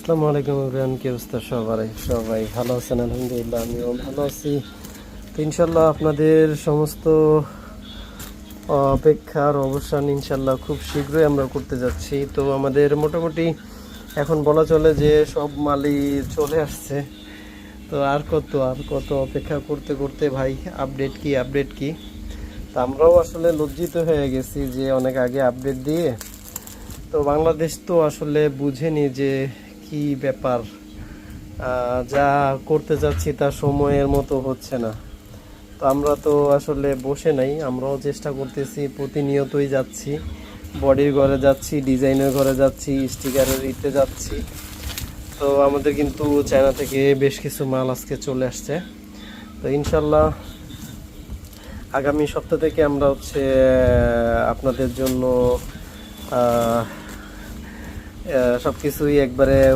আসসালামু আলাইকুম এভরিওয়ান, কি অবস্থা সবাই? সবাই ভালো আছেন? আলহামদুলিল্লাহ, আমিও ভালো আছি। তো ইনশাল্লাহ আপনাদের সমস্ত অপেক্ষার অবসান ইনশাল্লাহ খুব শীঘ্রই আমরা করতে যাচ্ছি। তো আমাদের মোটামুটি এখন বলা চলে যে সব মালই চলে আসছে। তো আর কত অপেক্ষা করতে করতে ভাই, আপডেট কি। তো আমরাও আসলে লজ্জিত হয়ে গেছি যে অনেক আগে আপডেট দিয়ে তো বাংলাদেশ তো আসলে বুঝেনি যে কি ব্যাপার। যা করতে যাচ্ছি তা সময়ের মতো হচ্ছে না। তো আমরা তো আসলে বসে নাই, আমরাও চেষ্টা করতেছি, প্রতিনিয়তই যাচ্ছি, বডির ঘরে যাচ্ছি, ডিজাইনের ঘরে যাচ্ছি, স্টিকারের ইতে যাচ্ছি। তো আমাদের কিন্তু চায়না থেকে বেশ কিছু মাল আজকে চলে আসছে। তো ইনশাল্লাহ আগামী সপ্তাহ থেকে আমরা আপনাদের জন্য সব কিছুই একবারে